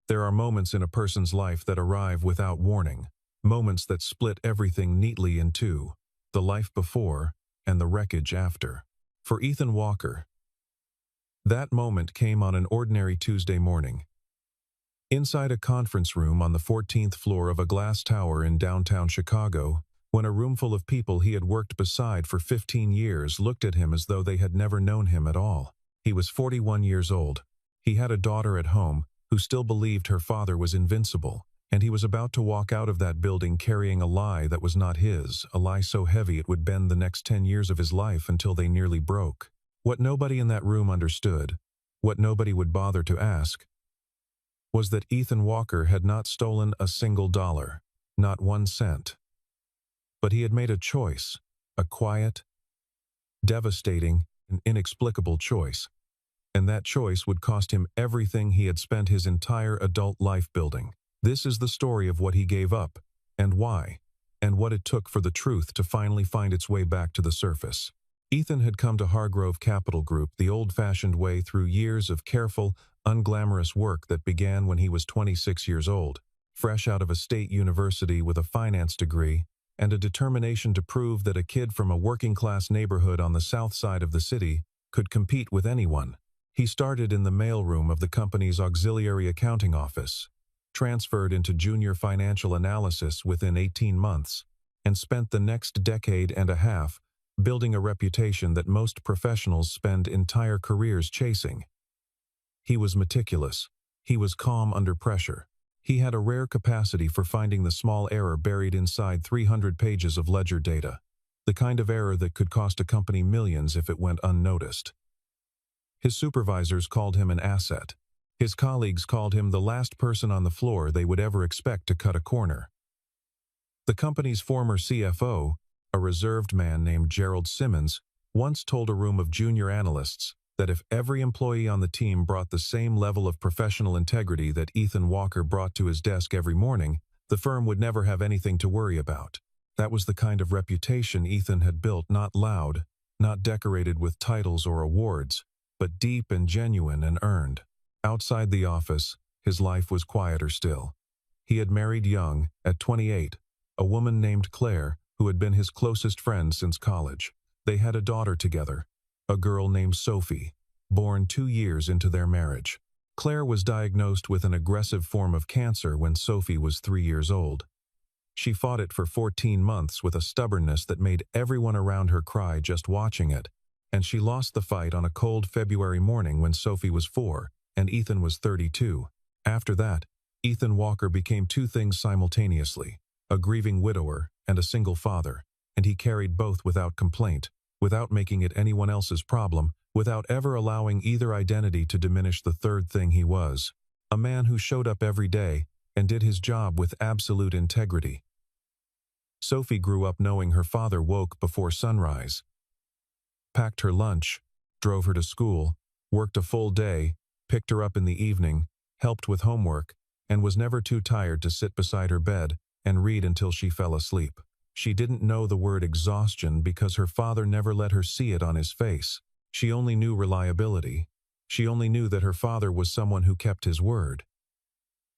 There are moments in a person's life that arrive without warning, moments that split everything neatly in two, the life before and the wreckage after. For Ethan Walker, that moment came on an ordinary Tuesday morning. Inside a conference room on the 14th floor of a glass tower in downtown Chicago, when a roomful of people he had worked beside for 15 years looked at him as though they had never known him at all. He was 41 years old. He had a daughter at home who still believed her father was invincible, and he was about to walk out of that building carrying a lie that was not his, a lie so heavy it would bend the next 10 years of his life until they nearly broke. What nobody in that room understood, what nobody would bother to ask, was that Ethan Walker had not stolen a single dollar, not 1 cent. But he had made a choice, a quiet, devastating, and inexplicable choice. And that choice would cost him everything he had spent his entire adult life building. This is the story of what he gave up, and why, and what it took for the truth to finally find its way back to the surface. Ethan had come to Hargrove Capital Group the old-fashioned way through years of careful, unglamorous work that began when he was 26 years old, fresh out of a state university with a finance degree and a determination to prove that a kid from a working-class neighborhood on the south side of the city could compete with anyone. He started in the mailroom of the company's auxiliary accounting office, transferred into junior financial analysis within 18 months, and spent the next decade and a half building a reputation that most professionals spend entire careers chasing. He was meticulous. He was calm under pressure. He had a rare capacity for finding the small error buried inside 300 pages of ledger data, the kind of error that could cost a company millions if it went unnoticed. His supervisors called him an asset. His colleagues called him the last person on the floor they would ever expect to cut a corner. The company's former CFO, a reserved man named Gerald Simmons, once told a room of junior analysts that if every employee on the team brought the same level of professional integrity that Ethan Walker brought to his desk every morning, the firm would never have anything to worry about. That was the kind of reputation Ethan had built, not loud, not decorated with titles or awards, but deep and genuine and earned. Outside the office, his life was quieter still. He had married young, at 28, a woman named Claire, who had been his closest friend since college. They had a daughter together, a girl named Sophie, born 2 years into their marriage. Claire was diagnosed with an aggressive form of cancer when Sophie was 3 years old. She fought it for 14 months with a stubbornness that made everyone around her cry just watching it, and she lost the fight on a cold February morning when Sophie was 4 and Ethan was 32. After that, Ethan Walker became two things simultaneously, a grieving widower and a single father, and he carried both without complaint, without making it anyone else's problem, without ever allowing either identity to diminish the third thing he was, a man who showed up every day and did his job with absolute integrity. Sophie grew up knowing her father woke before sunrise, packed her lunch, drove her to school, worked a full day, picked her up in the evening, helped with homework, and was never too tired to sit beside her bed and read until she fell asleep. She didn't know the word exhaustion because her father never let her see it on his face. She only knew reliability. She only knew that her father was someone who kept his word.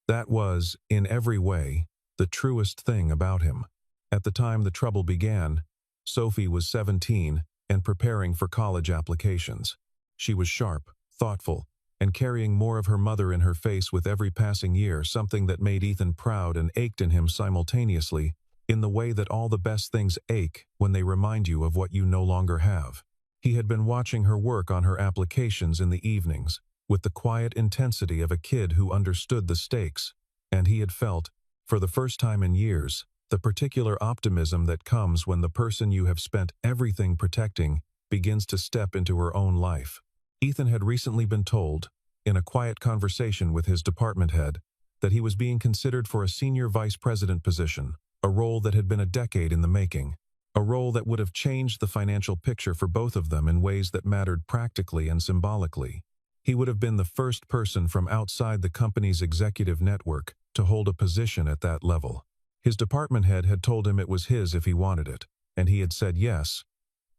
That was, in every way, the truest thing about him. At the time the trouble began, Sophie was 17 and preparing for college applications. She was sharp, thoughtful, and carrying more of her mother in her face with every passing year, something that made Ethan proud and ached in him simultaneously, in the way that all the best things ache when they remind you of what you no longer have. He had been watching her work on her applications in the evenings, with the quiet intensity of a kid who understood the stakes, and he had felt, for the first time in years, the particular optimism that comes when the person you have spent everything protecting begins to step into her own life. Ethan had recently been told, in a quiet conversation with his department head, that he was being considered for a senior vice president position, a role that had been a decade in the making, a role that would have changed the financial picture for both of them in ways that mattered practically and symbolically. He would have been the first person from outside the company's executive network to hold a position at that level. His department head had told him it was his if he wanted it, and he had said yes.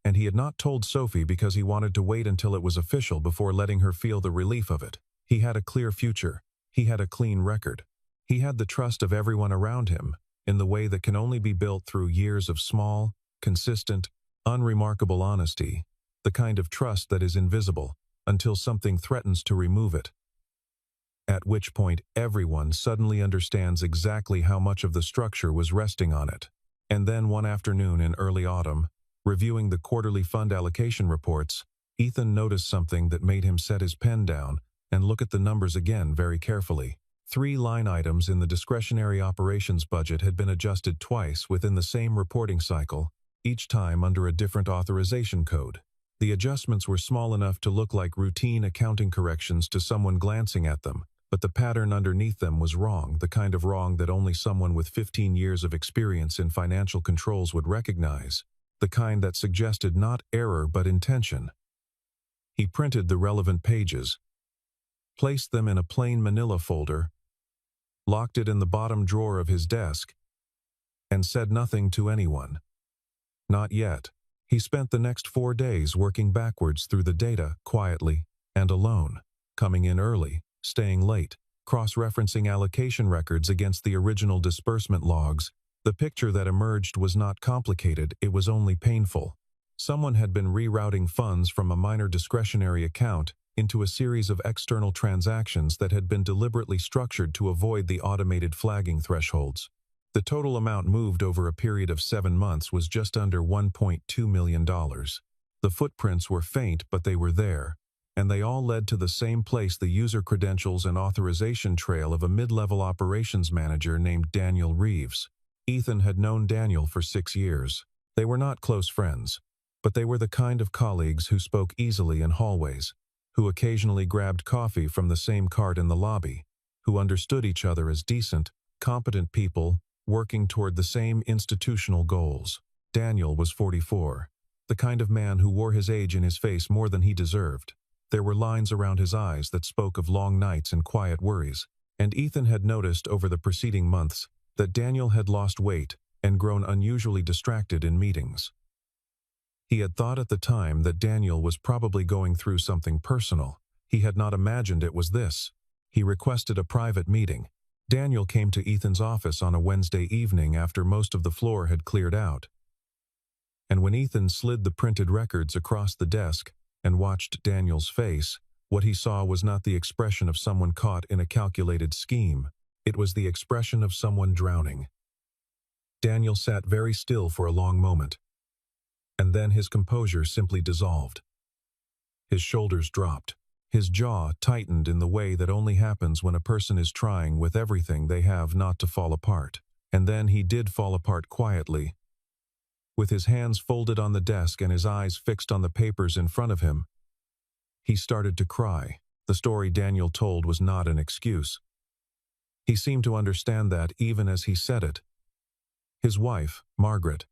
And he had not told Sophie because he wanted to wait until it was official before letting her feel the relief of it. He had a clear future. He had a clean record. He had the trust of everyone around him, in the way that can only be built through years of small, consistent, unremarkable honesty, the kind of trust that is invisible until something threatens to remove it. At which point everyone suddenly understands exactly how much of the structure was resting on it. And then one afternoon in early autumn, reviewing the quarterly fund allocation reports, Ethan noticed something that made him set his pen down and look at the numbers again very carefully. 3 line items in the discretionary operations budget had been adjusted twice within the same reporting cycle, each time under a different authorization code. The adjustments were small enough to look like routine accounting corrections to someone glancing at them, but the pattern underneath them was wrong, the kind of wrong that only someone with 15 years of experience in financial controls would recognize, the kind that suggested not error but intention. He printed the relevant pages, placed them in a plain manila folder, locked it in the bottom drawer of his desk, and said nothing to anyone. Not yet. He spent the next 4 days working backwards through the data, quietly and alone, coming in early, staying late, cross-referencing allocation records against the original disbursement logs. The picture that emerged was not complicated, it was only painful. Someone had been rerouting funds from a minor discretionary account into a series of external transactions that had been deliberately structured to avoid the automated flagging thresholds. The total amount moved over a period of 7 months was just under $1.2 million. The footprints were faint, but they were there, and they all led to the same place: the user credentials and authorization trail of a mid-level operations manager named Daniel Reeves. Ethan had known Daniel for 6 years. They were not close friends, but they were the kind of colleagues who spoke easily in hallways, who occasionally grabbed coffee from the same cart in the lobby, who understood each other as decent, competent people working toward the same institutional goals. Daniel was 44, the kind of man who wore his age in his face more than he deserved. There were lines around his eyes that spoke of long nights and quiet worries, and Ethan had noticed over the preceding months that Daniel had lost weight and grown unusually distracted in meetings. He had thought at the time that Daniel was probably going through something personal. He had not imagined it was this. He requested a private meeting. Daniel came to Ethan's office on a Wednesday evening after most of the floor had cleared out. And when Ethan slid the printed records across the desk and watched Daniel's face, what he saw was not the expression of someone caught in a calculated scheme. It was the expression of someone drowning. Daniel sat very still for a long moment, and then his composure simply dissolved. His shoulders dropped. His jaw tightened in the way that only happens when a person is trying with everything they have not to fall apart. And then he did fall apart quietly. With his hands folded on the desk and his eyes fixed on the papers in front of him, he started to cry. The story Daniel told was not an excuse. He seemed to understand that even as he said it. His wife, Margaret,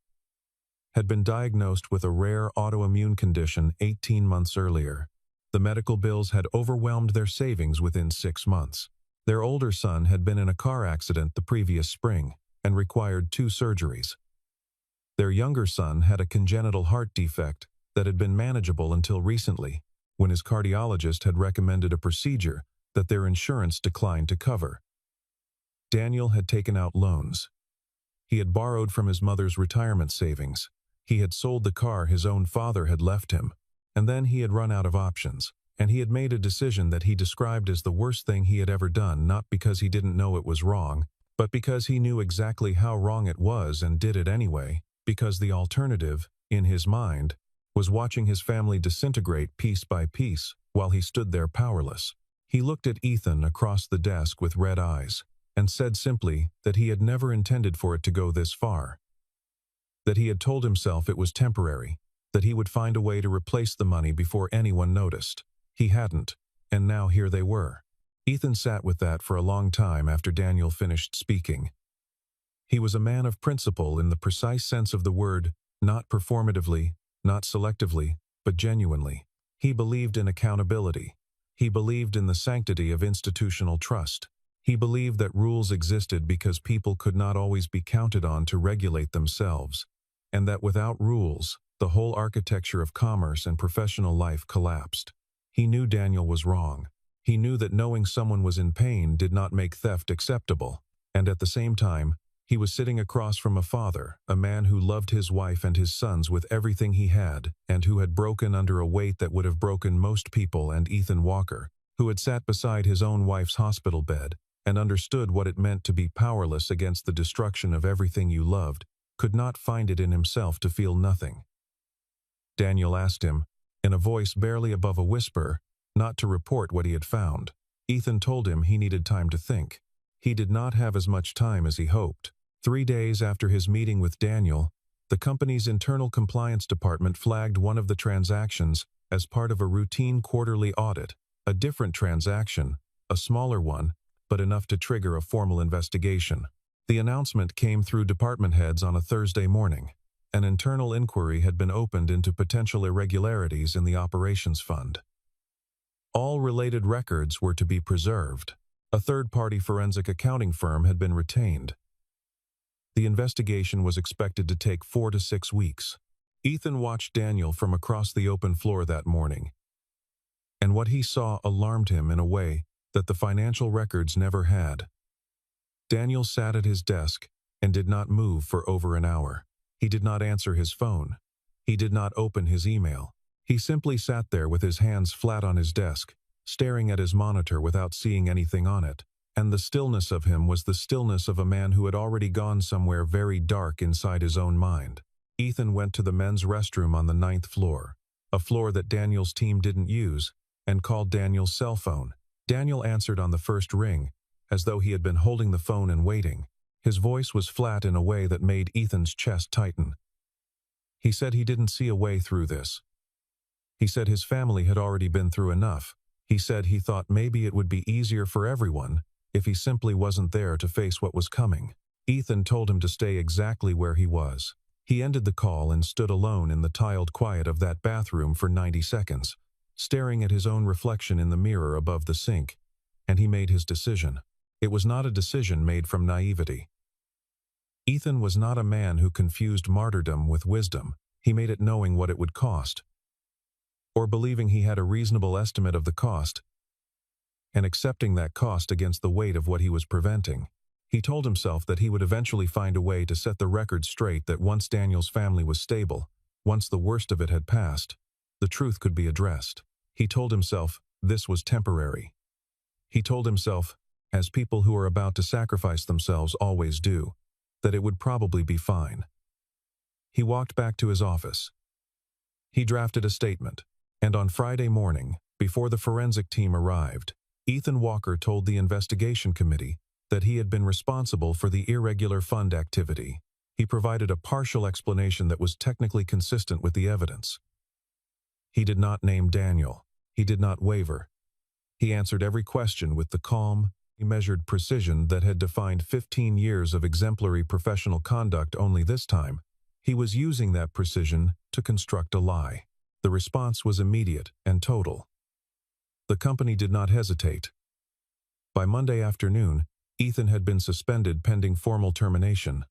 had been diagnosed with a rare autoimmune condition 18 months earlier. The medical bills had overwhelmed their savings within 6 months. Their older son had been in a car accident the previous spring and required 2 surgeries. Their younger son had a congenital heart defect that had been manageable until recently, when his cardiologist had recommended a procedure that their insurance declined to cover. Daniel had taken out loans. He had borrowed from his mother's retirement savings. He had sold the car his own father had left him. And then he had run out of options, and he had made a decision that he described as the worst thing he had ever done, not because he didn't know it was wrong, but because he knew exactly how wrong it was and did it anyway, because the alternative, in his mind, was watching his family disintegrate piece by piece while he stood there powerless. He looked at Ethan across the desk with red eyes, and said simply that he had never intended for it to go this far, that he had told himself it was temporary, that he would find a way to replace the money before anyone noticed. He hadn't, and now here they were. Ethan sat with that for a long time after Daniel finished speaking. He was a man of principle in the precise sense of the word, not performatively, not selectively, but genuinely. He believed in accountability. He believed in the sanctity of institutional trust. He believed that rules existed because people could not always be counted on to regulate themselves, and that without rules, the whole architecture of commerce and professional life collapsed. He knew Daniel was wrong. He knew that knowing someone was in pain did not make theft acceptable, and at the same time, he was sitting across from a father, a man who loved his wife and his sons with everything he had, and who had broken under a weight that would have broken most people, and Ethan Walker, who had sat beside his own wife's hospital bed, and understood what it meant to be powerless against the destruction of everything you loved, could not find it in himself to feel nothing. Daniel asked him, in a voice barely above a whisper, not to report what he had found. Ethan told him he needed time to think. He did not have as much time as he hoped. 3 days after his meeting with Daniel, the company's internal compliance department flagged one of the transactions as part of a routine quarterly audit, a different transaction, a smaller one, but enough to trigger a formal investigation. The announcement came through department heads on a Thursday morning. An internal inquiry had been opened into potential irregularities in the operations fund. All related records were to be preserved. A third-party forensic accounting firm had been retained. The investigation was expected to take 4 to 6 weeks. Ethan watched Daniel from across the open floor that morning, and what he saw alarmed him in a way that the financial records never had. Daniel sat at his desk and did not move for over an hour. He did not answer his phone. He did not open his email. He simply sat there with his hands flat on his desk, staring at his monitor without seeing anything on it. And the stillness of him was the stillness of a man who had already gone somewhere very dark inside his own mind. Ethan went to the men's restroom on the 9th floor, a floor that Daniel's team didn't use, and called Daniel's cell phone. Daniel answered on the first ring, as though he had been holding the phone and waiting. His voice was flat in a way that made Ethan's chest tighten. He said he didn't see a way through this. He said his family had already been through enough. He said he thought maybe it would be easier for everyone if he simply wasn't there to face what was coming. Ethan told him to stay exactly where he was. He ended the call and stood alone in the tiled quiet of that bathroom for 90 seconds, staring at his own reflection in the mirror above the sink, and he made his decision. It was not a decision made from naivety. Ethan was not a man who confused martyrdom with wisdom. He made it knowing what it would cost, or believing he had a reasonable estimate of the cost, and accepting that cost against the weight of what he was preventing. He told himself that he would eventually find a way to set the record straight, that once Daniel's family was stable, once the worst of it had passed, the truth could be addressed. He told himself this was temporary. He told himself, as people who are about to sacrifice themselves always do, that it would probably be fine. He walked back to his office. He drafted a statement, and on Friday morning, before the forensic team arrived, Ethan Walker told the investigation committee that he had been responsible for the irregular fund activity. He provided a partial explanation that was technically consistent with the evidence. He did not name Daniel. He did not waver. He answered every question with the calm, measured precision that had defined 15 years of exemplary professional conduct. Only this time, he was using that precision to construct a lie. The response was immediate and total. The company did not hesitate. By Monday afternoon, Ethan had been suspended pending formal termination.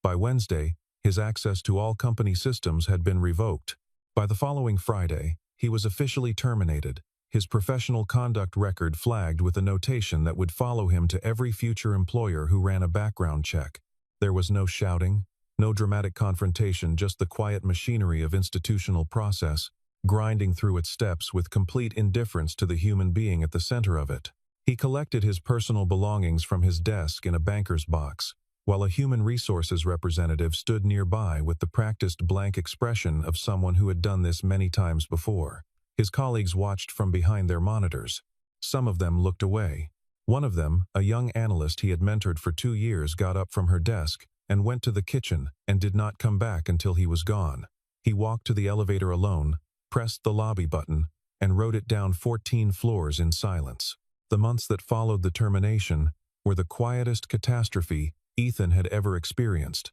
By Wednesday, his access to all company systems had been revoked. By the following Friday, he was officially terminated, his professional conduct record flagged with a notation that would follow him to every future employer who ran a background check. There was no shouting, no dramatic confrontation, just the quiet machinery of institutional process, grinding through its steps with complete indifference to the human being at the center of it. He collected his personal belongings from his desk in a banker's box, while a human resources representative stood nearby with the practiced blank expression of someone who had done this many times before. His colleagues watched from behind their monitors. Some of them looked away. One of them, a young analyst he had mentored for 2 years, got up from her desk and went to the kitchen and did not come back until he was gone. He walked to the elevator alone, pressed the lobby button, and rode it down 14 floors in silence. The months that followed the termination were the quietest catastrophe Ethan had ever experienced.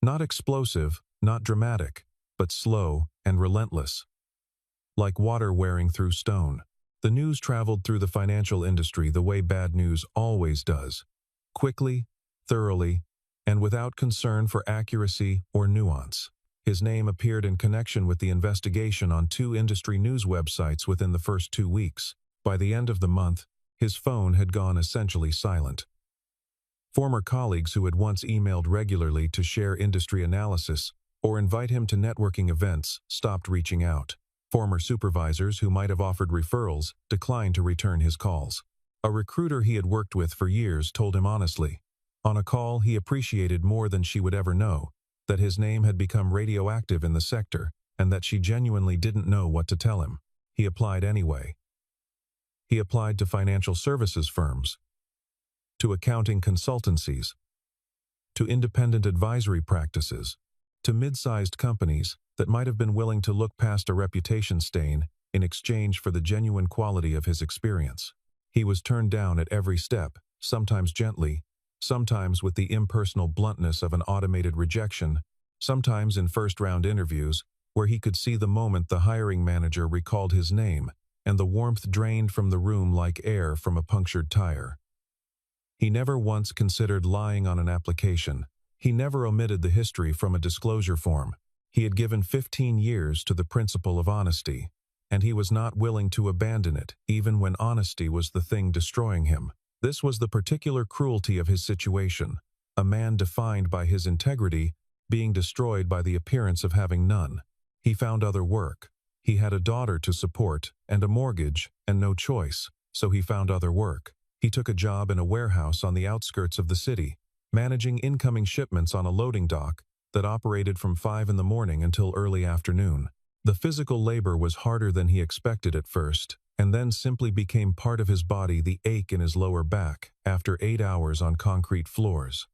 Not explosive, not dramatic, but slow and relentless. Like water wearing through stone, the news traveled through the financial industry the way bad news always does, quickly, thoroughly, and without concern for accuracy or nuance. His name appeared in connection with the investigation on 2 industry news websites within the first 2 weeks. By the end of the month, his phone had gone essentially silent. Former colleagues who had once emailed regularly to share industry analysis or invite him to networking events stopped reaching out. Former supervisors who might have offered referrals declined to return his calls. A recruiter he had worked with for years told him honestly, on a call he appreciated more than she would ever know, that his name had become radioactive in the sector and that she genuinely didn't know what to tell him. He applied anyway. He applied to financial services firms, to accounting consultancies, to independent advisory practices, to mid-sized companies that might have been willing to look past a reputation stain in exchange for the genuine quality of his experience. He was turned down at every step, sometimes gently, sometimes with the impersonal bluntness of an automated rejection, sometimes in first-round interviews where he could see the moment the hiring manager recalled his name and the warmth drained from the room like air from a punctured tire. He never once considered lying on an application. He never omitted the history from a disclosure form. He had given 15 years to the principle of honesty, and he was not willing to abandon it, even when honesty was the thing destroying him. This was the particular cruelty of his situation, a man defined by his integrity being destroyed by the appearance of having none. He found other work. He had a daughter to support and a mortgage and no choice, so he found other work. He took a job in a warehouse on the outskirts of the city, managing incoming shipments on a loading dock that operated from 5 in the morning until early afternoon. The physical labor was harder than he expected at first, and then simply became part of his body, the ache in his lower back after 8 hours on concrete floors.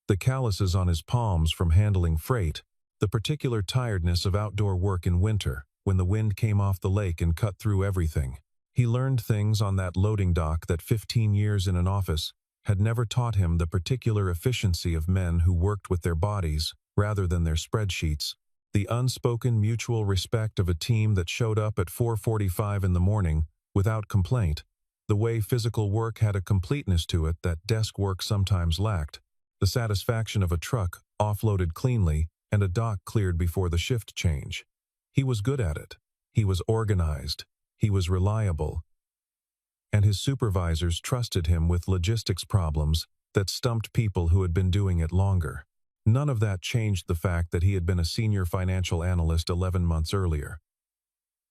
The calluses on his palms from handling freight, the particular tiredness of outdoor work in winter, when the wind came off the lake and cut through everything. He learned things on that loading dock that 15 years in an office had never taught him, the particular efficiency of men who worked with their bodies rather than their spreadsheets, the unspoken mutual respect of a team that showed up at 4:45 in the morning without complaint, the way physical work had a completeness to it that desk work sometimes lacked, the satisfaction of a truck offloaded cleanly and a dock cleared before the shift change. He was good at it. He was organized. He was reliable. And his supervisors trusted him with logistics problems that stumped people who had been doing it longer. None of that changed the fact that he had been a senior financial analyst 11 months earlier.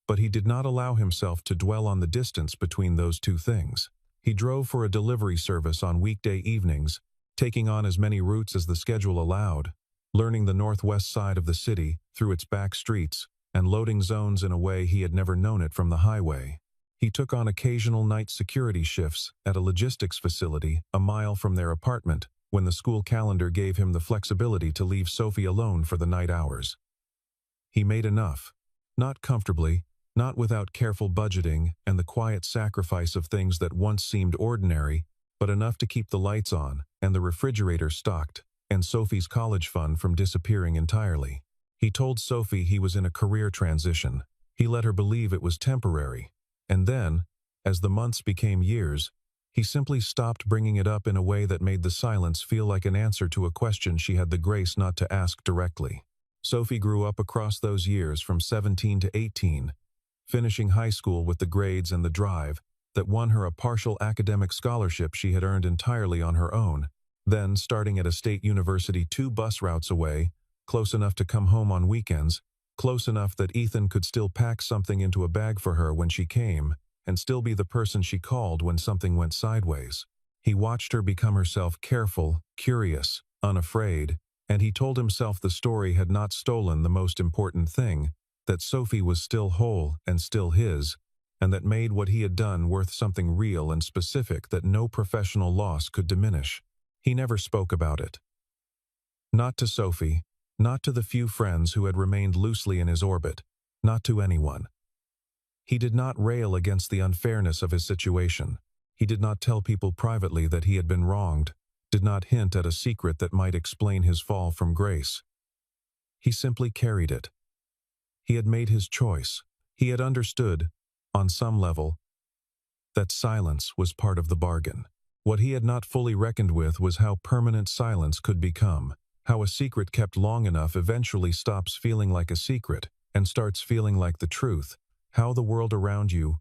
But he did not allow himself to dwell on the distance between those two things. He drove for a delivery service on weekday evenings, taking on as many routes as the schedule allowed, learning the northwest side of the city through its back streets, and loading zones in a way he had never known it from the highway. He took on occasional night security shifts at a logistics facility a mile from their apartment when the school calendar gave him the flexibility to leave Sophie alone for the night hours. He made enough, not comfortably, not without careful budgeting and the quiet sacrifice of things that once seemed ordinary, but enough to keep the lights on and the refrigerator stocked and Sophie's college fund from disappearing entirely. He told Sophie he was in a career transition. He let her believe it was temporary. And then, as the months became years, he simply stopped bringing it up in a way that made the silence feel like an answer to a question she had the grace not to ask directly. Sophie grew up across those years from 17 to 18, finishing high school with the grades and the drive that won her a partial academic scholarship she had earned entirely on her own, then starting at a state university 2 bus routes away, close enough to come home on weekends, close enough that Ethan could still pack something into a bag for her when she came, and still be the person she called when something went sideways. He watched her become herself, careful, curious, unafraid, and he told himself the story had not stolen the most important thing, that Sophie was still whole and still his, and that made what he had done worth something real and specific that no professional loss could diminish. He never spoke about it. Not to Sophie, not to the few friends who had remained loosely in his orbit, not to anyone. He did not rail against the unfairness of his situation. He did not tell people privately that he had been wronged, did not hint at a secret that might explain his fall from grace. He simply carried it. He had made his choice. He had understood, on some level, that silence was part of the bargain. What he had not fully reckoned with was how permanent silence could become, how a secret kept long enough eventually stops feeling like a secret and starts feeling like the truth, how the world around you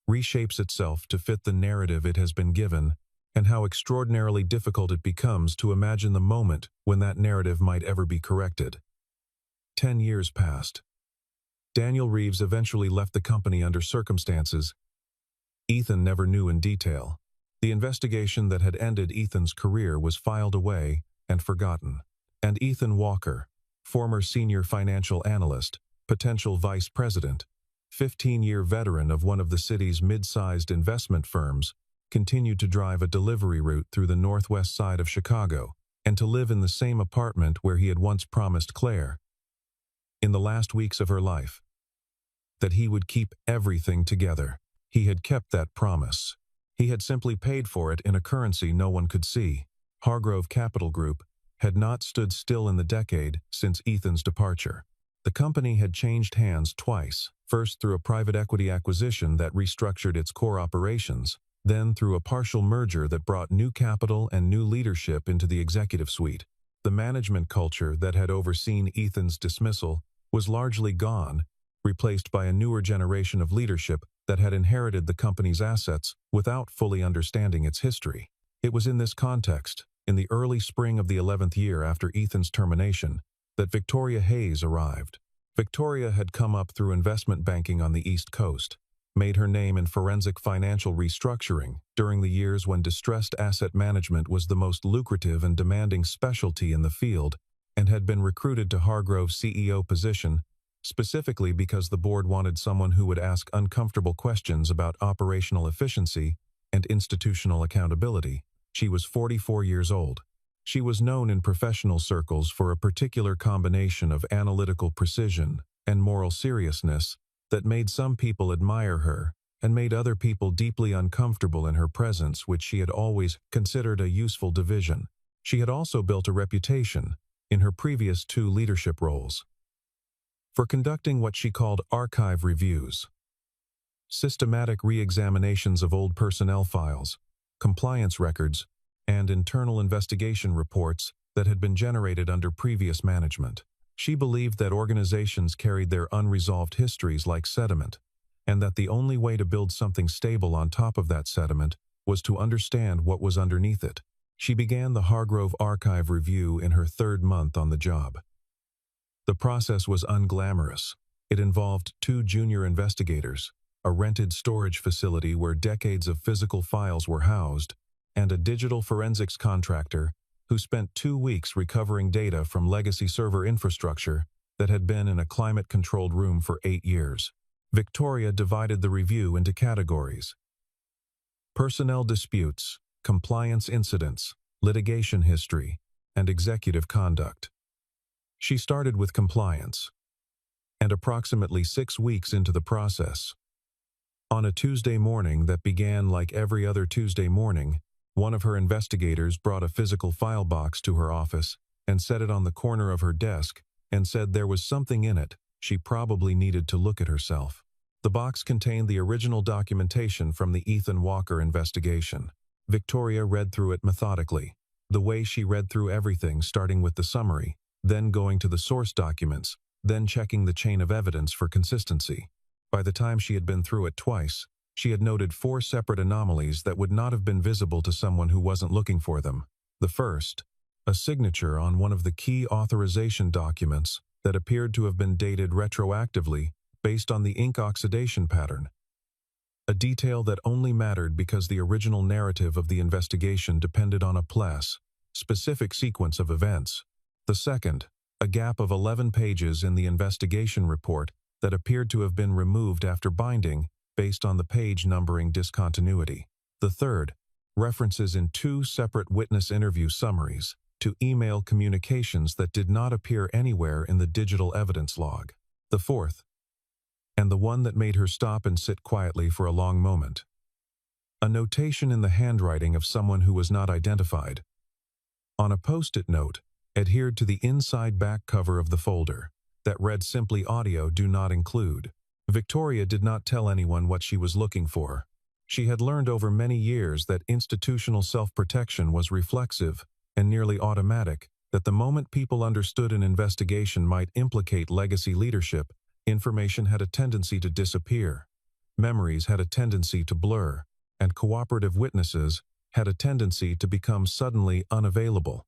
reshapes itself to fit the narrative it has been given, and how extraordinarily difficult it becomes to imagine the moment when that narrative might ever be corrected. 10 years passed. Daniel Reeves eventually left the company under circumstances Ethan never knew in detail. The investigation that had ended Ethan's career was filed away and forgotten. And Ethan Walker, former senior financial analyst, potential vice president, 15-year veteran of one of the city's mid-sized investment firms, continued to drive a delivery route through the northwest side of Chicago and to live in the same apartment where he had once promised Claire, in the last weeks of her life, that he would keep everything together. He had kept that promise. He had simply paid for it in a currency no one could see. Hargrove Capital Group had not stood still in the decade since Ethan's departure. The company had changed hands twice, first through a private equity acquisition that restructured its core operations, then through a partial merger that brought new capital and new leadership into the executive suite. The management culture that had overseen Ethan's dismissal was largely gone, replaced by a newer generation of leadership that had inherited the company's assets without fully understanding its history. It was in this context, in the early spring of the 11th year after Ethan's termination, that Victoria Hayes arrived. Victoria had come up through investment banking on the East Coast, made her name in forensic financial restructuring during the years when distressed asset management was the most lucrative and demanding specialty in the field, and had been recruited to Hargrove's CEO position specifically because the board wanted someone who would ask uncomfortable questions about operational efficiency and institutional accountability. She was 44 years old. She was known in professional circles for a particular combination of analytical precision and moral seriousness that made some people admire her and made other people deeply uncomfortable in her presence, which she had always considered a useful division. She had also built a reputation, in her previous 2 leadership roles, for conducting what she called archive reviews, systematic re-examinations of old personnel files, compliance records, and internal investigation reports that had been generated under previous management. She believed that organizations carried their unresolved histories like sediment, and that the only way to build something stable on top of that sediment was to understand what was underneath it. She began the Hargrove Archive Review in her 3rd month on the job. The process was unglamorous. It involved 2 junior investigators, a rented storage facility where decades of physical files were housed, and a digital forensics contractor who spent 2 weeks recovering data from legacy server infrastructure that had been in a climate-controlled room for 8 years. Victoria divided the review into categories: personnel disputes, compliance incidents, litigation history, and executive conduct. She started with compliance, and approximately 6 weeks into the process, on a Tuesday morning that began like every other Tuesday morning, one of her investigators brought a physical file box to her office and set it on the corner of her desk and said there was something in it. She probably needed to look at herself. The box contained the original documentation from the Ethan Walker investigation. Victoria read through it methodically, the way she read through everything, starting with the summary, then going to the source documents, then checking the chain of evidence for consistency. By the time she had been through it twice, she had noted 4 separate anomalies that would not have been visible to someone who wasn't looking for them. The first, a signature on one of the key authorization documents that appeared to have been dated retroactively based on the ink oxidation pattern, a detail that only mattered because the original narrative of the investigation depended on a specific sequence of events. The second, a gap of 11 pages in the investigation report that appeared to have been removed after binding based on the page numbering discontinuity. The third, references in 2 separate witness interview summaries to email communications that did not appear anywhere in the digital evidence log. The fourth, and the one that made her stop and sit quietly for a long moment, a notation in the handwriting of someone who was not identified, on a post-it note adhered to the inside back cover of the folder, that read simply "Audio do not include." Victoria did not tell anyone what she was looking for. She had learned over many years that institutional self-protection was reflexive and nearly automatic, that the moment people understood an investigation might implicate legacy leadership, information had a tendency to disappear. memories had a tendency to blur, and cooperative witnesses had a tendency to become suddenly unavailable.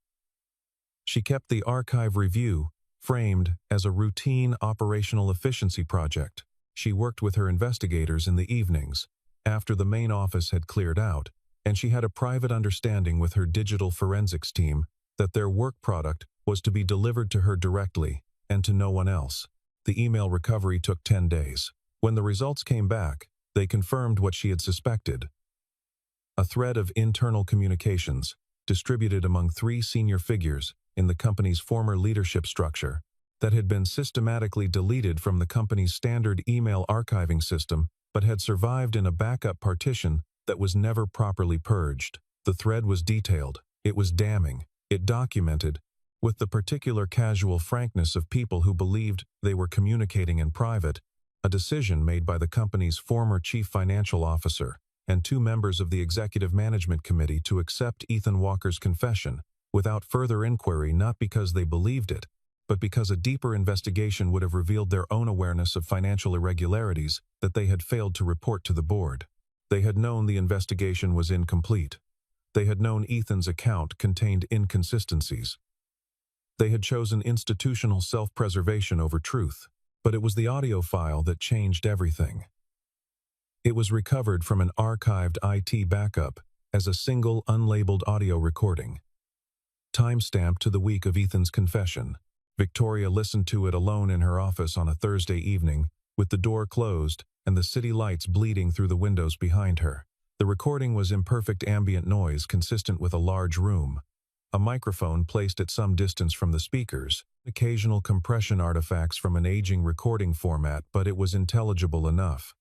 She kept the archive review framed as a routine operational efficiency project. She worked with her investigators in the evenings, after the main office had cleared out, and she had a private understanding with her digital forensics team that their work product was to be delivered to her directly and to no one else. The email recovery took 10 days. When the results came back, they confirmed what she had suspected. A thread of internal communications, distributed among 3 senior figures in the company's former leadership structure, that had been systematically deleted from the company's standard email archiving system but had survived in a backup partition that was never properly purged. The thread was detailed, it was damning, it documented, with the particular casual frankness of people who believed they were communicating in private, a decision made by the company's former chief financial officer and 2 members of the executive management committee to accept Ethan Walker's confession without further inquiry, not because they believed it, but because a deeper investigation would have revealed their own awareness of financial irregularities that they had failed to report to the board. They had known the investigation was incomplete. They had known Ethan's account contained inconsistencies. They had chosen institutional self-preservation over truth, but it was the audio file that changed everything. It was recovered from an archived IT backup as a single unlabeled audio recording. Timestamped to the week of Ethan's confession, Victoria listened to it alone in her office on a Thursday evening, with the door closed and the city lights bleeding through the windows behind her. The recording was imperfect ambient noise consistent with a large room, a microphone placed at some distance from the speakers, occasional compression artifacts from an aging recording format, but it was intelligible enough.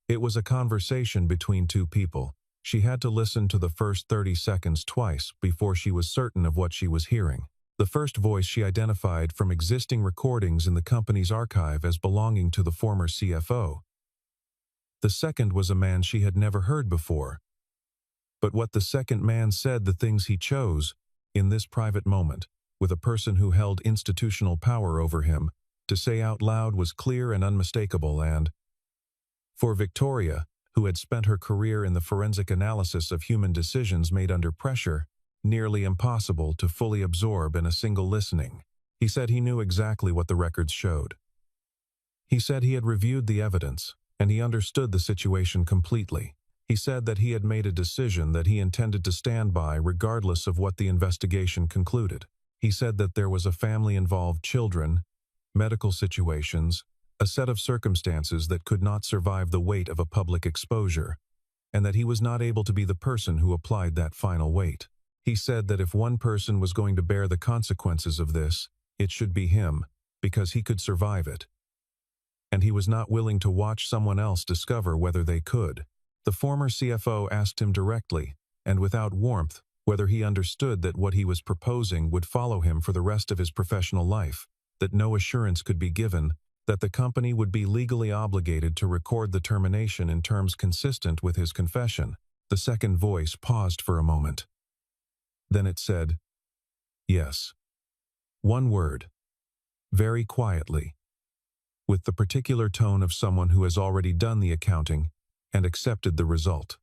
It was a conversation between 2 people. She had to listen to the first 30 seconds twice before she was certain of what she was hearing. The first voice she identified from existing recordings in the company's archive as belonging to the former CFO. The second was a man she had never heard before. But what the second man said, the things he chose, in this private moment, with a person who held institutional power over him, to say out loud was clear and unmistakable and, for Victoria, who had spent her career in the forensic analysis of human decisions made under pressure, nearly impossible to fully absorb in a single listening. He said he knew exactly what the records showed. He said he had reviewed the evidence, and he understood the situation completely. He said that he had made a decision that he intended to stand by regardless of what the investigation concluded. He said that there was a family involved, children, medical situations, a set of circumstances that could not survive the weight of a public exposure, and that he was not able to be the person who applied that final weight. He said that if one person was going to bear the consequences of this, it should be him, because he could survive it. And he was not willing to watch someone else discover whether they could. The former CFO asked him directly, and without warmth, whether he understood that what he was proposing would follow him for the rest of his professional life, that no assurance could be given that the company would be legally obligated to record the termination in terms consistent with his confession. The second voice paused for a moment. Then it said, "Yes." One word. Very quietly. With the particular tone of someone who has already done the accounting and accepted the result.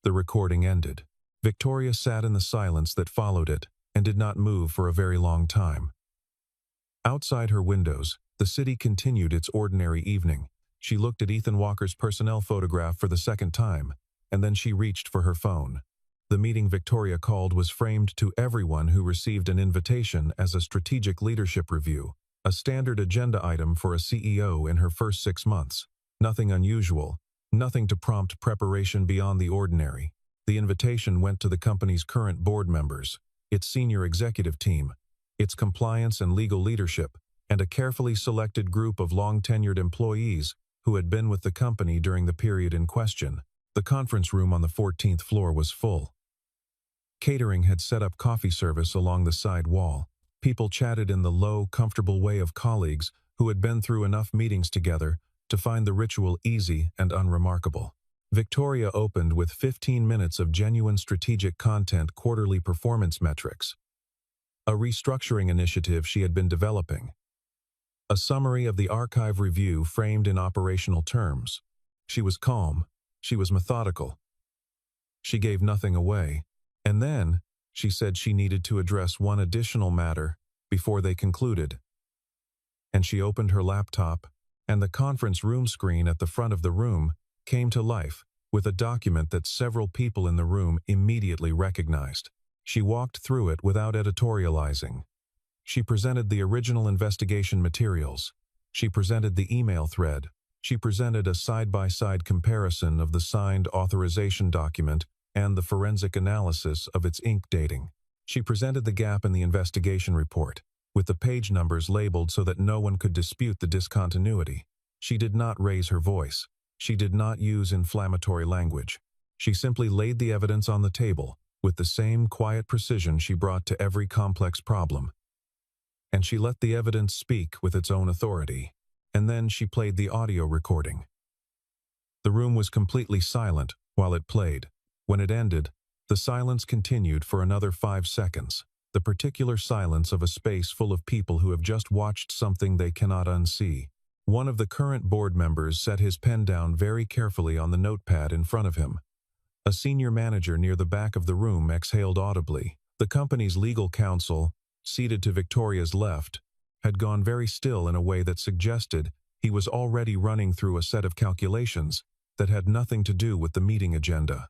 The recording ended. Victoria sat in the silence that followed it and did not move for a very long time. Outside her windows, the city continued its ordinary evening. She looked at Ethan Walker's personnel photograph for the second time, and then she reached for her phone. The meeting Victoria called was framed to everyone who received an invitation as a strategic leadership review, a standard agenda item for a CEO in her first 6 months. Nothing unusual, nothing to prompt preparation beyond the ordinary. The invitation went to the company's current board members, its senior executive team, its compliance and legal leadership, and a carefully selected group of long-tenured employees who had been with the company during the period in question. The conference room on the 14th floor was full. Catering had set up coffee service along the side wall. People chatted in the low, comfortable way of colleagues who had been through enough meetings together to find the ritual easy and unremarkable. Victoria opened with 15 minutes of genuine strategic content, quarterly performance metrics, a restructuring initiative she had been developing, a summary of the archive review framed in operational terms. She was calm. She was methodical. She gave nothing away. And then, she said she needed to address one additional matter before they concluded. And she opened her laptop, and the conference room screen at the front of the room came to life with a document that several people in the room immediately recognized. She walked through it without editorializing. She presented the original investigation materials. She presented the email thread. She presented a side-by-side comparison of the signed authorization document and the forensic analysis of its ink dating. She presented the gap in the investigation report, with the page numbers labeled so that no one could dispute the discontinuity. She did not raise her voice. She did not use inflammatory language. She simply laid the evidence on the table with the same quiet precision she brought to every complex problem. And she let the evidence speak with its own authority. And then she played the audio recording. The room was completely silent while it played. When it ended, the silence continued for another 5 seconds, the particular silence of a space full of people who have just watched something they cannot unsee. One of the current board members set his pen down very carefully on the notepad in front of him. A senior manager near the back of the room exhaled audibly. The company's legal counsel, seated to Victoria's left, had gone very still in a way that suggested he was already running through a set of calculations that had nothing to do with the meeting agenda.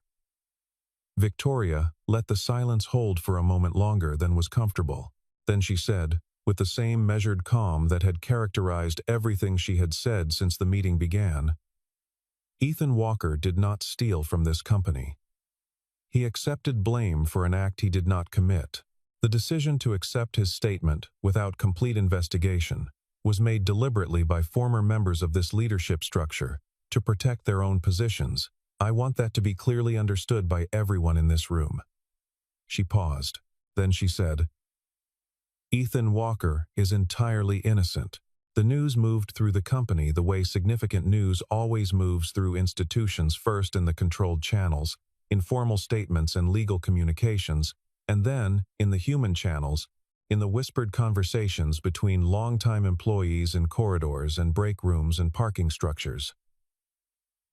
Victoria let the silence hold for a moment longer than was comfortable. Then she said, with the same measured calm that had characterized everything she had said since the meeting began, "Ethan Walker did not steal from this company. He accepted blame for an act he did not commit. The decision to accept his statement without complete investigation was made deliberately by former members of this leadership structure to protect their own positions. I want that to be clearly understood by everyone in this room." She paused. Then she said, "Ethan Walker is entirely innocent. The news moved through the company the way significant news always moves through institutions, first in the controlled channels, informal statements and legal communications, and then, in the human channels, in the whispered conversations between longtime employees in corridors and break rooms and parking structures.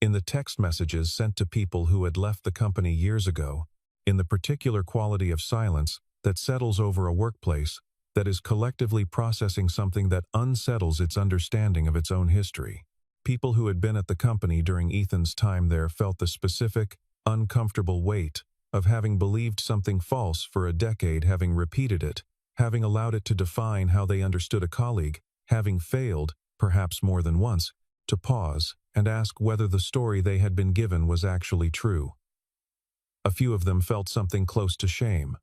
In the text messages sent to people who had left the company years ago, in the particular quality of silence that settles over a workplace that is collectively processing something that unsettles its understanding of its own history. People who had been at the company during Ethan's time there felt the specific, uncomfortable weight of having believed something false for a decade, having repeated it, having allowed it to define how they understood a colleague, having failed, perhaps more than once, to pause and ask whether the story they had been given was actually true. A few of them felt something close to shame.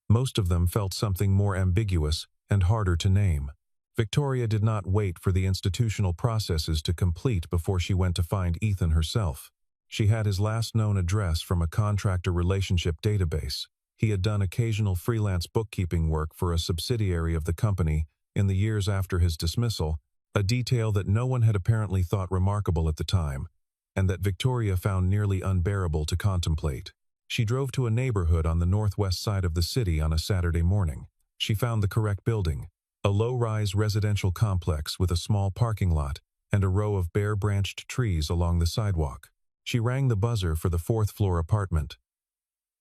Most of them felt something more ambiguous and harder to name. Victoria did not wait for the institutional processes to complete before she went to find Ethan herself. She had his last known address from a contractor relationship database. He had done occasional freelance bookkeeping work for a subsidiary of the company in the years after his dismissal, a detail that no one had apparently thought remarkable at the time, and that Victoria found nearly unbearable to contemplate. She drove to a neighborhood on the northwest side of the city on a Saturday morning. She found the correct building, a low-rise residential complex with a small parking lot and a row of bare-branched trees along the sidewalk. She rang the buzzer for the fourth-floor apartment.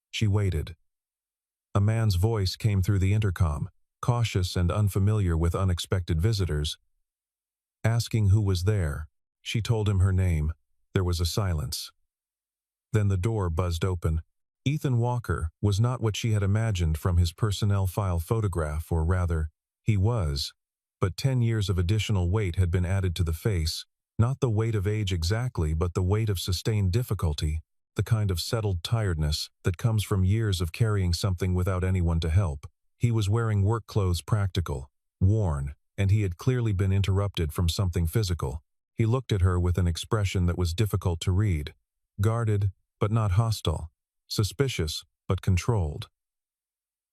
She waited. A man's voice came through the intercom, cautious and unfamiliar with unexpected visitors. Asking who was there, she told him her name. There was a silence. Then the door buzzed open. Ethan Walker was not what she had imagined from his personnel file photograph, or rather, he was, but 10 years of additional weight had been added to the face, not the weight of age exactly, but the weight of sustained difficulty, the kind of settled tiredness that comes from years of carrying something without anyone to help. He was wearing work clothes, practical, worn, and he had clearly been interrupted from something physical. He looked at her with an expression that was difficult to read, guarded but not hostile, suspicious but controlled.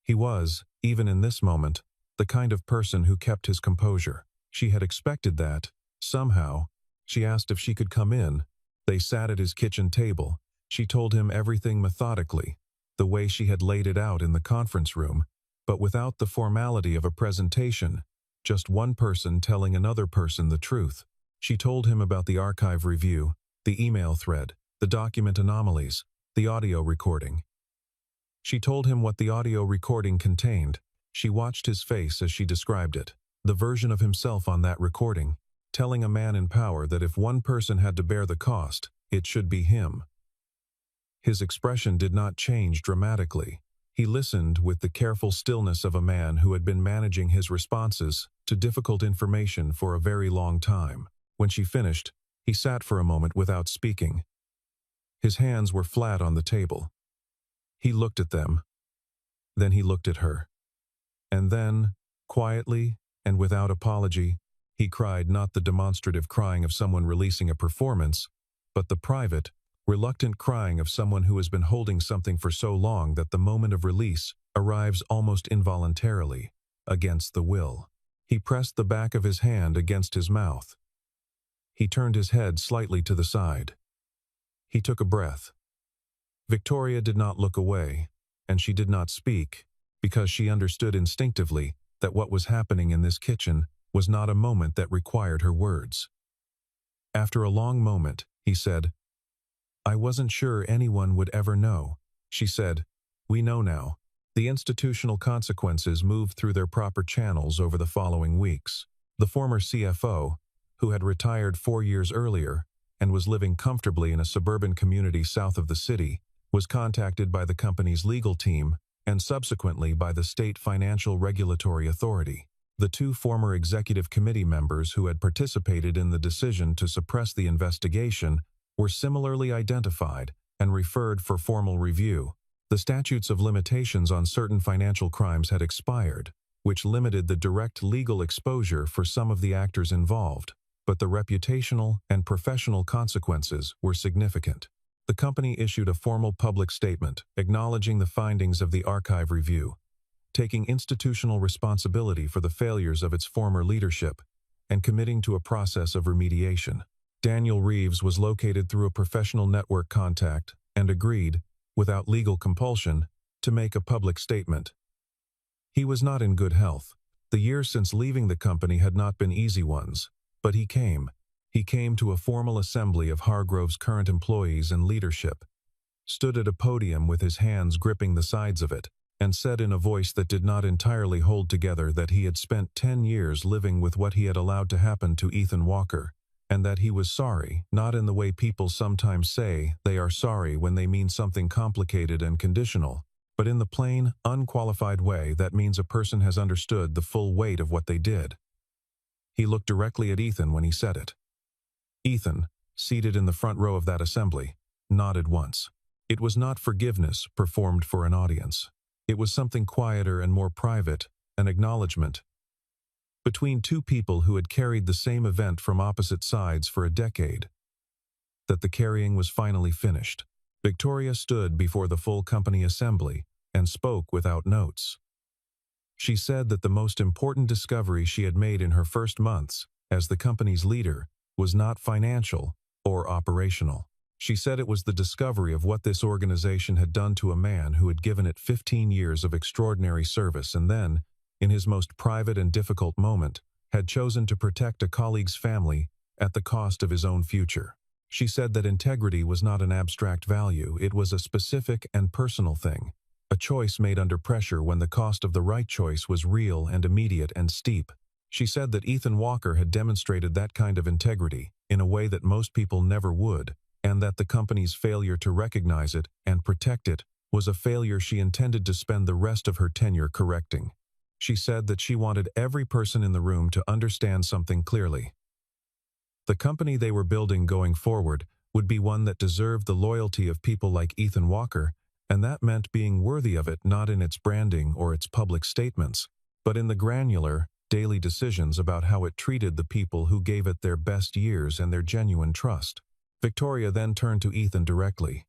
He was, even in this moment, the kind of person who kept his composure. She had expected that. Somehow, she asked if she could come in. They sat at his kitchen table. She told him everything methodically, the way she had laid it out in the conference room, but without the formality of a presentation, just one person telling another person the truth. She told him about the archive review, the email thread, the document anomalies, the audio recording. She told him what the audio recording contained. She watched his face as she described it, the version of himself on that recording, telling a man in power that if one person had to bear the cost, it should be him. His expression did not change dramatically. He listened with the careful stillness of a man who had been managing his responses to difficult information for a very long time. When she finished, he sat for a moment without speaking. His hands were flat on the table. He looked at them. Then he looked at her. And then, quietly and without apology, he cried not the demonstrative crying of someone releasing a performance, but the private, reluctant crying of someone who has been holding something for so long that the moment of release arrives almost involuntarily, against the will. He pressed the back of his hand against his mouth. He turned his head slightly to the side. He took a breath. Victoria did not look away, and she did not speak, because she understood instinctively that what was happening in this kitchen was not a moment that required her words. After a long moment, he said, "I wasn't sure anyone would ever know." She said, "We know now." The institutional consequences moved through their proper channels over the following weeks. The former CFO, who had retired 4 years earlier and was living comfortably in a suburban community south of the city, was contacted by the company's legal team and subsequently by the State Financial Regulatory Authority. The 2 former executive committee members who had participated in the decision to suppress the investigation were similarly identified and referred for formal review. The statutes of limitations on certain financial crimes had expired, which limited the direct legal exposure for some of the actors involved, but the reputational and professional consequences were significant. The company issued a formal public statement acknowledging the findings of the archive review, taking institutional responsibility for the failures of its former leadership, and committing to a process of remediation. Daniel Reeves was located through a professional network contact and agreed, without legal compulsion, to make a public statement. He was not in good health. The years since leaving the company had not been easy ones, but he came. He came to a formal assembly of Hargrove's current employees and leadership, stood at a podium with his hands gripping the sides of it, and said in a voice that did not entirely hold together that he had spent 10 years living with what he had allowed to happen to Ethan Walker, and that he was sorry, not in the way people sometimes say they are sorry when they mean something complicated and conditional, but in the plain, unqualified way that means a person has understood the full weight of what they did. He looked directly at Ethan when he said it. Ethan, seated in the front row of that assembly, nodded once. It was not forgiveness performed for an audience. It was something quieter and more private, an acknowledgement. Between 2 people who had carried the same event from opposite sides for a decade, that the carrying was finally finished. Victoria stood before the full company assembly and spoke without notes. She said that the most important discovery she had made in her first months as the company's leader was not financial or operational. She said it was the discovery of what this organization had done to a man who had given it 15 years of extraordinary service and then, in his most private and difficult moment, had chosen to protect a colleague's family at the cost of his own future. She said that integrity was not an abstract value, it was a specific and personal thing, a choice made under pressure when the cost of the right choice was real and immediate and steep. She said that Ethan Walker had demonstrated that kind of integrity in a way that most people never would, and that the company's failure to recognize it and protect it was a failure she intended to spend the rest of her tenure correcting. She said that she wanted every person in the room to understand something clearly. The company they were building going forward would be one that deserved the loyalty of people like Ethan Walker, and that meant being worthy of it not in its branding or its public statements, but in the granular, daily decisions about how it treated the people who gave it their best years and their genuine trust. Victoria then turned to Ethan directly.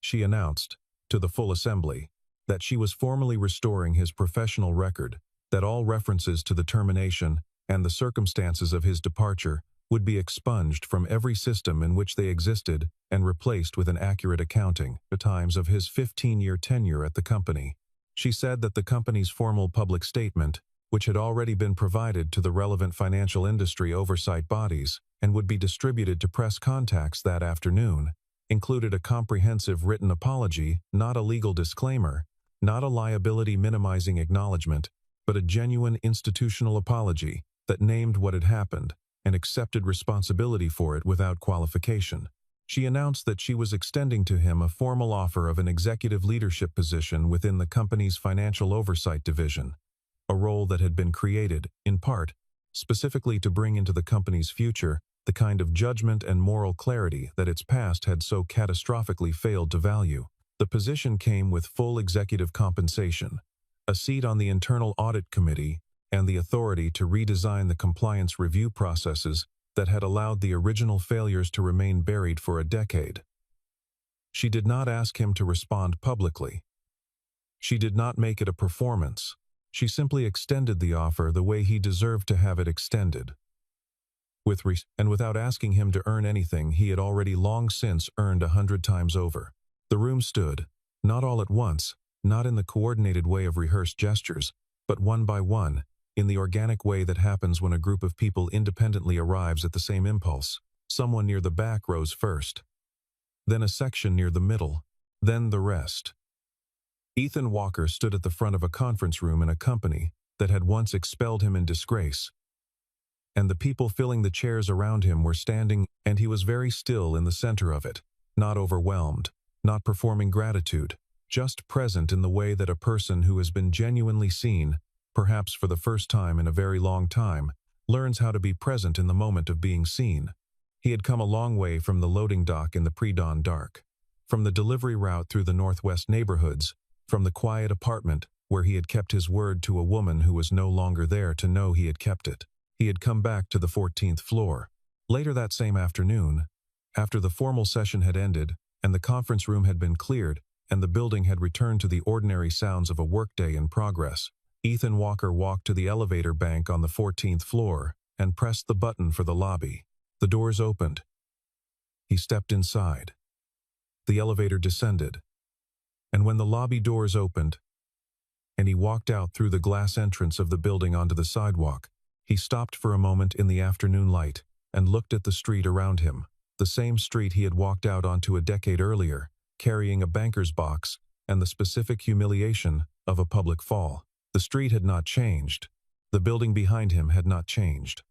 She announced, to the full assembly, that she was formally restoring his professional record, that all references to the termination and the circumstances of his departure would be expunged from every system in which they existed and replaced with an accurate accounting, the times of his 15-year tenure at the company. She said that the company's formal public statement which had already been provided to the relevant financial industry oversight bodies and would be distributed to press contacts that afternoon, included a comprehensive written apology, not a legal disclaimer, not a liability-minimizing acknowledgement, but a genuine institutional apology that named what had happened and accepted responsibility for it without qualification. She announced that she was extending to him a formal offer of an executive leadership position within the company's financial oversight division, a role that had been created, in part, specifically to bring into the company's future the kind of judgment and moral clarity that its past had so catastrophically failed to value. The position came with full executive compensation, a seat on the Internal Audit Committee, and the authority to redesign the compliance review processes that had allowed the original failures to remain buried for a decade. She did not ask him to respond publicly. She did not make it a performance. She simply extended the offer the way he deserved to have it extended. And without asking him to earn anything he had already long since earned 100 times over. The room stood, not all at once, not in the coordinated way of rehearsed gestures, but one by one, in the organic way that happens when a group of people independently arrives at the same impulse. Someone near the back rose first, then a section near the middle, then the rest. Ethan Walker stood at the front of a conference room in a company that had once expelled him in disgrace, and the people filling the chairs around him were standing, and he was very still in the center of it, not overwhelmed, not performing gratitude, just present in the way that a person who has been genuinely seen, perhaps for the first time in a very long time, learns how to be present in the moment of being seen. He had come a long way from the loading dock in the pre-dawn dark, from the delivery route through the Northwest neighborhoods, from the quiet apartment where he had kept his word to a woman who was no longer there to know he had kept it. He had come back to the 14th floor. Later that same afternoon, after the formal session had ended and the conference room had been cleared and the building had returned to the ordinary sounds of a workday in progress, Ethan Walker walked to the elevator bank on the 14th floor and pressed the button for the lobby. The doors opened. He stepped inside. The elevator descended. And when the lobby doors opened, and he walked out through the glass entrance of the building onto the sidewalk, he stopped for a moment in the afternoon light and looked at the street around him, the same street he had walked out onto a decade earlier, carrying a banker's box and the specific humiliation of a public fall. The street had not changed. The building behind him had not changed.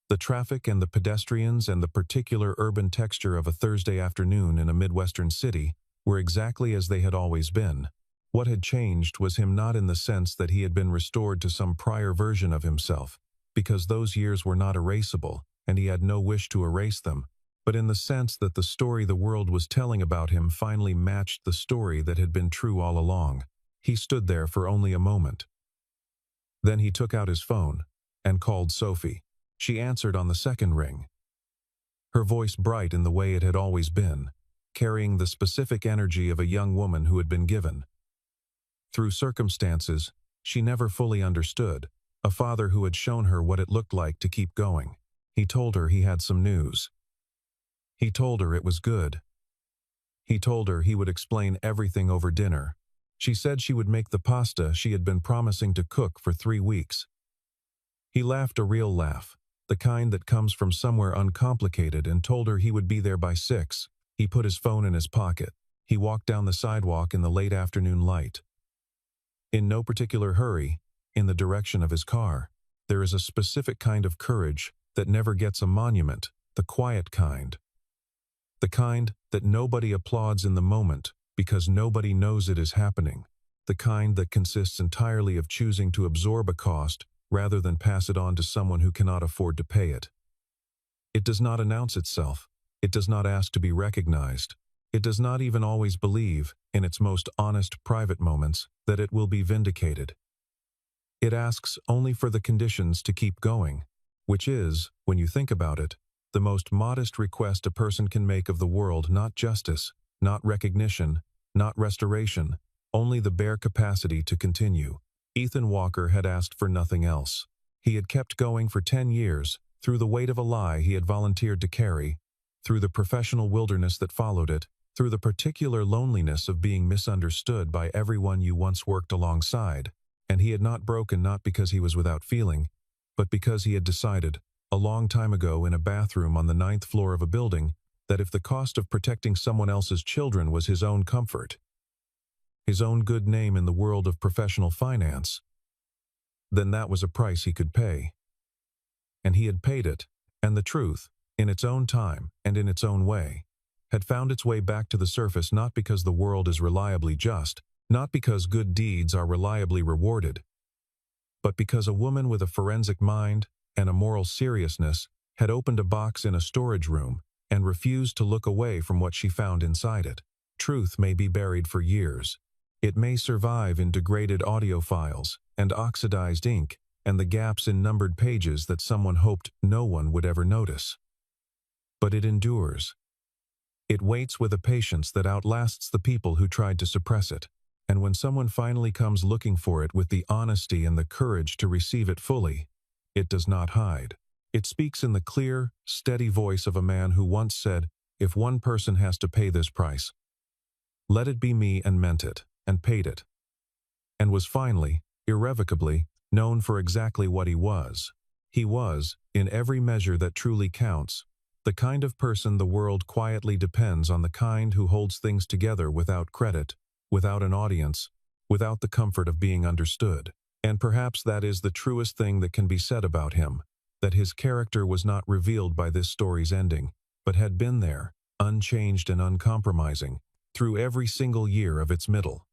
The traffic and the pedestrians and the particular urban texture of a Thursday afternoon in a Midwestern city were exactly as they had always been. What had changed was him, not in the sense that he had been restored to some prior version of himself, because those years were not erasable and he had no wish to erase them, but in the sense that the story the world was telling about him finally matched the story that had been true all along. He stood there for only a moment. Then he took out his phone and called Sophie. She answered on the second ring, her voice bright in the way it had always been, carrying the specific energy of a young woman who had been given, through circumstances she never fully understood, a father who had shown her what it looked like to keep going. He told her he had some news. He told her it was good. He told her he would explain everything over dinner. She said she would make the pasta she had been promising to cook for 3 weeks. He laughed a real laugh, the kind that comes from somewhere uncomplicated, and told her he would be there by 6. He put his phone in his pocket. He walked down the sidewalk in the late afternoon light. In no particular hurry, in the direction of his car. There is a specific kind of courage that never gets a monument, the quiet kind. The kind that nobody applauds in the moment because nobody knows it is happening. The kind that consists entirely of choosing to absorb a cost rather than pass it on to someone who cannot afford to pay it. It does not announce itself. It does not ask to be recognized. It does not even always believe, in its most honest private moments, that it will be vindicated. It asks only for the conditions to keep going, which is, when you think about it, the most modest request a person can make of the world. Not justice, not recognition, not restoration, only the bare capacity to continue. Ethan Walker had asked for nothing else. He had kept going for 10 years, through the weight of a lie he had volunteered to carry, through the professional wilderness that followed it, through the particular loneliness of being misunderstood by everyone you once worked alongside, And he had not broken not because he was without feeling, but because he had decided, a long time ago in a bathroom on the 9th floor of a building, that if the cost of protecting someone else's children was his own comfort, his own good name in the world of professional finance, then that was a price he could pay. And he had paid it, and the truth, in its own time and in its own way, had found its way back to the surface not because the world is reliably just, not because good deeds are reliably rewarded, but because a woman with a forensic mind and a moral seriousness had opened a box in a storage room and refused to look away from what she found inside it. Truth may be buried for years. It may survive in degraded audio files and oxidized ink and the gaps in numbered pages that someone hoped no one would ever notice. But it endures. It waits with a patience that outlasts the people who tried to suppress it. And when someone finally comes looking for it with the honesty and the courage to receive it fully, it does not hide. It speaks in the clear, steady voice of a man who once said, "If one person has to pay this price, let it be me," and meant it, and paid it. And was finally, irrevocably, known for exactly what he was. He was, in every measure that truly counts, the kind of person the world quietly depends on, the kind who holds things together without credit, without an audience, without the comfort of being understood. And perhaps that is the truest thing that can be said about him, that his character was not revealed by this story's ending, but had been there, unchanged and uncompromising, through every single year of its middle.